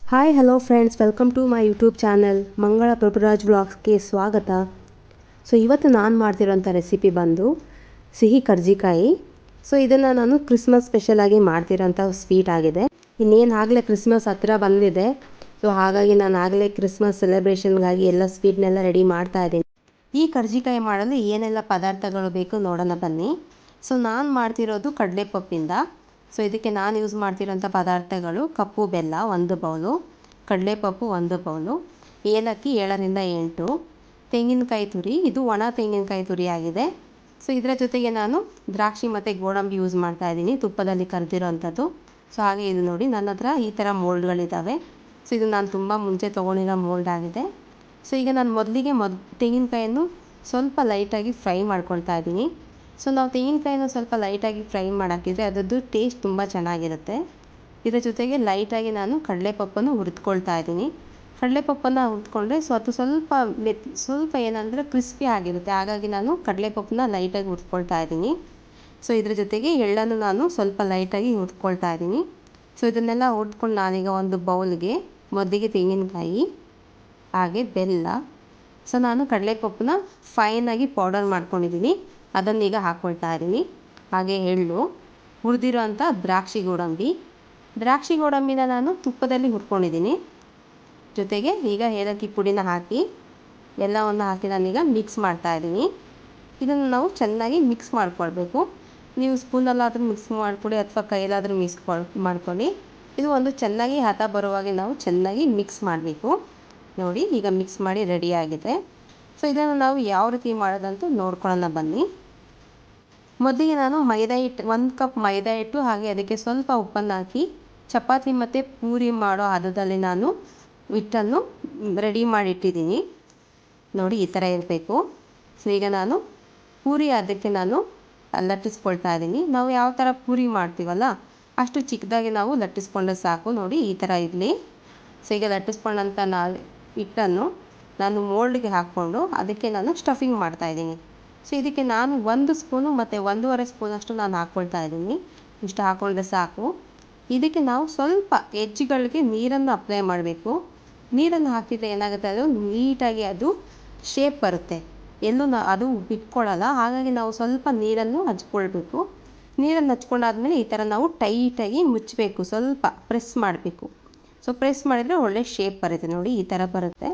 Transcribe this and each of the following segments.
Hi hello friends, welcome to my YouTube channel Mangala Prabhuraj ವ್ಲಾಗ್ಸ್ಗೆ ಸ್ವಾಗತ. ಇವತ್ತು ನಾನು ಮಾಡ್ತಿರೋಂಥ ರೆಸಿಪಿ ಬಂದು ಸಿಹಿ ಕರ್ಜಿಕಾಯಿ. ಇದನ್ನು ನಾನು ಕ್ರಿಸ್ಮಸ್ ಸ್ಪೆಷಲಾಗಿ ಮಾಡ್ತಿರೋಂಥ ಸ್ವೀಟ್ ಆಗಿದೆ. ಇನ್ನೇನು ಆಗಲೇ ಕ್ರಿಸ್ಮಸ್ ಹತ್ತಿರ ಬಂದಿದೆ. ಹಾಗಾಗಿ ನಾನು ಆಗಲೇ ಕ್ರಿಸ್ಮಸ್ ಸೆಲೆಬ್ರೇಷನ್ಗಾಗಿ ಎಲ್ಲ ಸ್ವೀಟ್ನೆಲ್ಲ ರೆಡಿ ಮಾಡ್ತಾ ಇದ್ದೀನಿ. ಈ ಕರ್ಜಿಕಾಯಿ ಮಾಡಲು ಏನೆಲ್ಲ ಪದಾರ್ಥಗಳು ಬೇಕು ನೋಡೋಣ ಬನ್ನಿ. ನಾನು ಮಾಡ್ತಿರೋದು ಕಡಲೆಪಪ್ಪಿಂದ. ಇದಕ್ಕೆ ನಾನು ಯೂಸ್ ಮಾಡ್ತಿರೋಂಥ ಪದಾರ್ಥಗಳು ಕಪ್ಪು ಬೆಲ್ಲ 1 ಬೌಲು, ಕಡಲೆಪಪ್ಪು 1 ಬೌಲು, ಏಲಕ್ಕಿ 7ರಿಂದ 8, ತೆಂಗಿನಕಾಯಿ ತುರಿ, ಇದು ಒಣ ತೆಂಗಿನಕಾಯಿ ತುರಿ ಆಗಿದೆ. ಇದರ ಜೊತೆಗೆ ನಾನು ದ್ರಾಕ್ಷಿ ಮತ್ತು ಗೋಡಂಬಿ ಯೂಸ್ ಮಾಡ್ತಾ ಇದ್ದೀನಿ, ತುಪ್ಪದಲ್ಲಿ ಕರೆದಿರೋವಂಥದ್ದು. ಹಾಗೆ ಇದು ನೋಡಿ, ನನ್ನ ಹತ್ರ ಈ ಥರ ಮೋಲ್ಡ್ಗಳಿದ್ದಾವೆ. ಇದು ನಾನು ತುಂಬ ಮುಂಚೆ ತೊಗೊಂಡಿರೋ ಮೋಲ್ಡ್ ಆಗಿದೆ. ಈಗ ನಾನು ಮೊದಲಿಗೆ ತೆಂಗಿನಕಾಯನ್ನು ಸ್ವಲ್ಪ ಲೈಟಾಗಿ ಫ್ರೈ ಮಾಡ್ಕೊಳ್ತಾ ಇದ್ದೀನಿ. ನಾವು ತೆಂಗಿನಕಾಯಿನ ಸ್ವಲ್ಪ ಲೈಟಾಗಿ ಫ್ರೈ ಮಾಡಾಕಿದ್ರೆ ಅದರದ್ದು ಟೇಸ್ಟ್ ತುಂಬ ಚೆನ್ನಾಗಿರುತ್ತೆ. ಇದರ ಜೊತೆಗೆ ಲೈಟಾಗಿ ನಾನು ಕಡಲೆಪಪ್ಪನ್ನು ಹುರಿದ್ಕೊಳ್ತಾ ಇದ್ದೀನಿ. ಕಡಲೆಪಪ್ಪನ್ನು ಹುರಿದ್ಕೊಂಡ್ರೆ ಅದು ಸ್ವಲ್ಪ ಏನಂದರೆ ಕ್ರಿಸ್ಪಿ ಆಗಿರುತ್ತೆ. ಹಾಗಾಗಿ ನಾನು ಕಡಲೆಪಪ್ಪನ್ನ ಲೈಟಾಗಿ ಹುರ್ಕೊಳ್ತಾ ಇದ್ದೀನಿ. ಇದ್ರ ಜೊತೆಗೆ ಎಳ್ಳನ್ನು ನಾನು ಸ್ವಲ್ಪ ಲೈಟಾಗಿ ಹುರ್ಕೊಳ್ತಾ ಇದ್ದೀನಿ. ಇದನ್ನೆಲ್ಲ ಹುರ್ದ್ಕೊಂಡು ನಾನೀಗ ಒಂದು ಬೌಲ್ಗೆ ಮೊದಲಿಗೆ ತೆಂಗಿನಕಾಯಿ, ಹಾಗೆ ಬೆಲ್ಲ, ನಾನು ಕಡಲೆಪಪ್ಪನ್ನ ಫೈನಾಗಿ ಪೌಡರ್ ಮಾಡ್ಕೊಂಡಿದ್ದೀನಿ, ಅದನ್ನೀಗ ಹಾಕ್ಕೊಳ್ತಾ ಇದ್ದೀನಿ. ಹಾಗೆ ಎಳ್ಳು, ಹುರಿದಿರೋ ಅಂಥ ದ್ರಾಕ್ಷಿ ಗೋಡಂಬಿನ ನಾನು ತುಪ್ಪದಲ್ಲಿ ಹುರ್ಕೊಂಡಿದ್ದೀನಿ. ಜೊತೆಗೆ ಈಗ ಏಲಕ್ಕಿ ಪುಡಿನ ಹಾಕಿ ಎಲ್ಲವನ್ನು ಹಾಕಿ ನಾನೀಗ ಮಿಕ್ಸ್ ಮಾಡ್ತಾ ಇದ್ದೀನಿ. ಇದನ್ನು ನಾವು ಚೆನ್ನಾಗಿ ಮಿಕ್ಸ್ ಮಾಡ್ಕೊಳ್ಬೇಕು. ನೀವು ಸ್ಪೂನಲ್ಲಾದರೂ ಮಿಕ್ಸ್ ಮಾಡ್ಕೊಳ್ಳಿ ಅಥವಾ ಕೈಲಾದರೂ ಮಿಕ್ಸ್ ಮಾಡ್ಕೊಳ್ಳಿ. ಇದು ಒಂದು ಚೆನ್ನಾಗಿ ಹದ ಬರುವಾಗೆ ನಾವು ಚೆನ್ನಾಗಿ ಮಿಕ್ಸ್ ಮಾಡಬೇಕು. ನೋಡಿ, ಈಗ ಮಿಕ್ಸ್ ಮಾಡಿ ರೆಡಿಯಾಗಿದೆ. ಇದನ್ನು ನಾವು ಯಾವ ರೀತಿ ಮಾಡೋದಂತೂ ನೋಡ್ಕೊಳ್ಳೋಣ ಬನ್ನಿ. ಮೊದಲಿಗೆ ನಾನು 1 ಕಪ್ ಮೈದಾ ಹಿಟ್ಟು, ಹಾಗೆ ಅದಕ್ಕೆ ಸ್ವಲ್ಪ ಉಪ್ಪನ್ನು ಹಾಕಿ ಚಪಾತಿ ಮತ್ತು ಪೂರಿ ಮಾಡೋ ಹದದಲ್ಲಿ ನಾನು ಹಿಟ್ಟನ್ನು ರೆಡಿ ಮಾಡಿಟ್ಟಿದ್ದೀನಿ. ನೋಡಿ, ಈ ಥರ ಇರಬೇಕು. ಈಗ ನಾನು ಪೂರಿ ಅದಕ್ಕೆ ನಾನು ಲಟ್ಟಿಸ್ಕೊಳ್ತಾ ಇದ್ದೀನಿ. ನಾವು ಯಾವ ಥರ ಪೂರಿ ಮಾಡ್ತೀವಲ್ಲ ಅಷ್ಟು ಚಿಕ್ಕದಾಗಿ ನಾವು ಲಟ್ಟಿಸ್ಕೊಂಡ್ರೆ ಸಾಕು. ನೋಡಿ, ಈ ಥರ ಇರಲಿ. ಈಗ ಲಟ್ಟಿಸ್ಕೊಂಡಂಥ ಹಿಟ್ಟನ್ನು ನಾನು ಮೋಲ್ಡ್ಗೆ ಹಾಕ್ಕೊಂಡು ಅದಕ್ಕೆ ನಾನು ಸ್ಟಫಿಂಗ್ ಮಾಡ್ತಾಯಿದ್ದೀನಿ. ಇದಕ್ಕೆ ನಾನು 1 ಸ್ಪೂನು ಮತ್ತು 1.5 ಸ್ಪೂನಷ್ಟು ನಾನು ಹಾಕ್ಕೊಳ್ತಾ ಇದ್ದೀನಿ. ಇಷ್ಟು ಹಾಕ್ಕೊಂಡ್ರೆ ಸಾಕು. ಇದಕ್ಕೆ ನಾವು ಸ್ವಲ್ಪ ಎಡ್ಜ್ಗಳಿಗೆ ನೀರನ್ನು ಅಪ್ಲೈ ಮಾಡಬೇಕು. ನೀರನ್ನು ಹಾಕಿದರೆ ಏನಾಗುತ್ತೆ, ಅದು ನೀಟಾಗಿ ಅದು ಶೇಪ್ ಬರುತ್ತೆ, ಎಲ್ಲೂ ಅದು ಬಿಟ್ಕೊಳ್ಳಲ್ಲ. ಹಾಗಾಗಿ ನಾವು ಸ್ವಲ್ಪ ನೀರನ್ನು ಹಚ್ಕೊಳ್ಬೇಕು. ನೀರನ್ನು ಹಚ್ಕೊಂಡಾದ್ಮೇಲೆ ಈ ಥರ ನಾವು ಟೈಟಾಗಿ ಮುಚ್ಚಬೇಕು, ಸ್ವಲ್ಪ ಪ್ರೆಸ್ ಮಾಡಬೇಕು. ಪ್ರೆಸ್ ಮಾಡಿದರೆ ಒಳ್ಳೆ ಶೇಪ್ ಬರುತ್ತೆ. ನೋಡಿ, ಈ ಥರ ಬರುತ್ತೆ.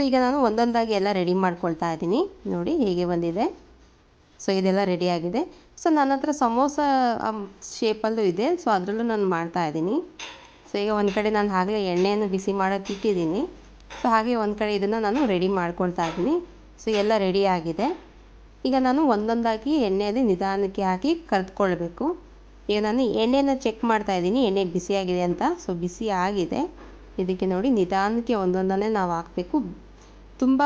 ಈಗ ನಾನು ಒಂದೊಂದಾಗಿ ಎಲ್ಲ ರೆಡಿ ಮಾಡ್ಕೊಳ್ತಾ ಇದ್ದೀನಿ. ನೋಡಿ ಹೇಗೆ ಬಂದಿದೆ. ಇದೆಲ್ಲ ರೆಡಿಯಾಗಿದೆ. ನನ್ನ ಹತ್ರ ಸಮೋಸ ಶೇಪಲ್ಲೂ ಇದೆ, ಅದರಲ್ಲೂ ನಾನು ಮಾಡ್ತಾಯಿದ್ದೀನಿ. ಈಗ ಒಂದು ಕಡೆ ನಾನು ಆಗಲೇ ಎಣ್ಣೆಯನ್ನು ಬಿಸಿ ಮಾಡೋಕ್ಕೆ ಇಟ್ಟಿದ್ದೀನಿ. ಹಾಗೆ ಒಂದು ಕಡೆ ಇದನ್ನು ನಾನು ರೆಡಿ ಮಾಡ್ಕೊಳ್ತಾ ಇದ್ದೀನಿ. ಎಲ್ಲ ರೆಡಿಯಾಗಿದೆ. ಈಗ ನಾನು ಒಂದೊಂದಾಗಿ ಎಣ್ಣೆಯಲ್ಲಿ ನಿಧಾನಕ್ಕೆ ಹಾಕಿ ಕರೆದುಕೊಳ್ಬೇಕು. ಈಗ ನಾನು ಎಣ್ಣೆನ ಚೆಕ್ ಮಾಡ್ತಾಯಿದ್ದೀನಿ, ಎಣ್ಣೆ ಬಿಸಿಯಾಗಿದೆ ಅಂತ. ಬಿಸಿ ಆಗಿದೆ. ಇದಕ್ಕೆ ನೋಡಿ, ನಿಧಾನಕ್ಕೆ ಒಂದೊಂದನ್ನೇ ನಾವು ಹಾಕಬೇಕು. ತುಂಬ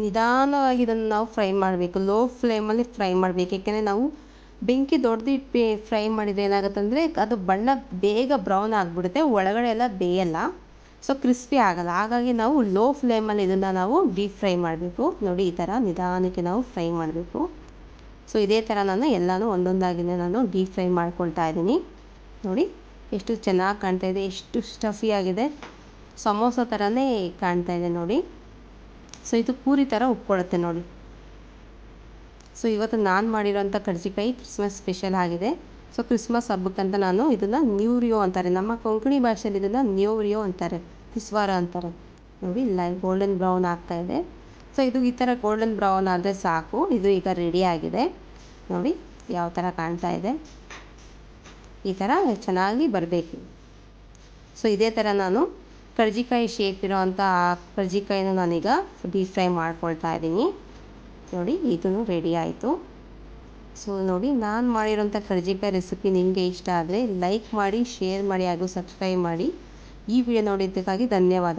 ನಿಧಾನವಾಗಿ ಇದನ್ನು ನಾವು ಫ್ರೈ ಮಾಡಬೇಕು, ಲೋ ಫ್ಲೇಮಲ್ಲಿ ಫ್ರೈ ಮಾಡಬೇಕು. ಏಕೆಂದರೆ ನಾವು ಬೆಂಕಿ ದೊಡ್ಡದಿಟ್ಟು ಫ್ರೈ ಮಾಡಿದರೆ ಏನಾಗುತ್ತಂದರೆ ಅದು ಬಣ್ಣ ಬೇಗ ಬ್ರೌನ್ ಆಗಿಬಿಡುತ್ತೆ, ಒಳಗಡೆ ಎಲ್ಲ ಬೇಯಲ್ಲ, ಕ್ರಿಸ್ಪಿ ಆಗಲ್ಲ. ಹಾಗಾಗಿ ನಾವು ಲೋ ಫ್ಲೇಮಲ್ಲಿ ಇದನ್ನು ನಾವು ಡೀಪ್ ಫ್ರೈ ಮಾಡಬೇಕು. ನೋಡಿ, ಈ ಥರ ನಿಧಾನಕ್ಕೆ ನಾವು ಫ್ರೈ ಮಾಡಬೇಕು. ಇದೇ ಥರ ನಾನು ಎಲ್ಲನೂ ಒಂದೊಂದಾಗಿನೇ ನಾನು ಡೀಪ್ ಫ್ರೈ ಮಾಡ್ಕೊಳ್ತಾ ಇದ್ದೀನಿ. ನೋಡಿ ಎಷ್ಟು ಚೆನ್ನಾಗಿ ಕಾಣ್ತಾ ಇದೆ, ಎಷ್ಟು ಸ್ಟಫಿಯಾಗಿದೆ, ಸಮೋಸ ಥರನೇ ಕಾಣ್ತಾ ಇದೆ ನೋಡಿ. ಇದು ಪೂರಿ ಥರ ಉಟ್ಕೊಳ್ಳುತ್ತೆ ನೋಡಿ. ಇವತ್ತು ನಾನು ಮಾಡಿರೋಂಥ ಕರ್ಜಿಕಾಯಿ ಕ್ರಿಸ್ಮಸ್ ಸ್ಪೆಷಲ್ ಆಗಿದೆ. ಕ್ರಿಸ್ಮಸ್ ಹಬ್ಬಕ್ಕಂತ ನಾನು ಇದನ್ನು ನ್ಯೂರಿಯೋ ಅಂತಾರೆ, ನಮ್ಮ ಕೊಂಕಣಿ ಭಾಷೆಯಲ್ಲಿ ಇದನ್ನು ನ್ಯೂರಿಯೋ ಅಂತಾರೆ, ಕಿಸ್ವಾರ ಅಂತಾರೆ. ನೋಡಿ, ಗೋಲ್ಡನ್ ಬ್ರೌನ್ ಆಗ್ತಾಯಿದೆ. ಇದು ಈ ಥರ ಗೋಲ್ಡನ್ ಬ್ರೌನ್ ಆದರೆ ಸಾಕು. ಇದು ಈಗ ರೆಡಿಯಾಗಿದೆ. ನೋಡಿ ಯಾವ ಥರ ಕಾಣ್ತಾ ಇದೆ. ಈ ಥರ ಚೆನ್ನಾಗಿ ಬರಬೇಕು. ಇದೇ ಥರ ನಾನು ಕರ್ಜಿಕಾಯಿ ಶೇಪ್ ಇರೋವಂಥ ಕರ್ಜಿಕಾಯಿನ ನಾನೀಗ ಡೀಪ್ ಫ್ರೈ ಮಾಡ್ಕೊಳ್ತಾ ಇದ್ದೀನಿ. ನೋಡಿ, ಇದನ್ನು ರೆಡಿ ಆಯಿತು. ನೋಡಿ, ನಾನು ಮಾಡಿರೋಂಥ ಕರ್ಜಿಕಾಯಿ ರೆಸಿಪಿ ನಿಮಗೆ ಇಷ್ಟ ಆದರೆ ಲೈಕ್ ಮಾಡಿ, ಶೇರ್ ಮಾಡಿ ಹಾಗೂ ಸಬ್ಸ್ಕ್ರೈಬ್ ಮಾಡಿ. ಈ ವಿಡಿಯೋ ನೋಡಿದ್ದಕ್ಕಾಗಿ ಧನ್ಯವಾದ.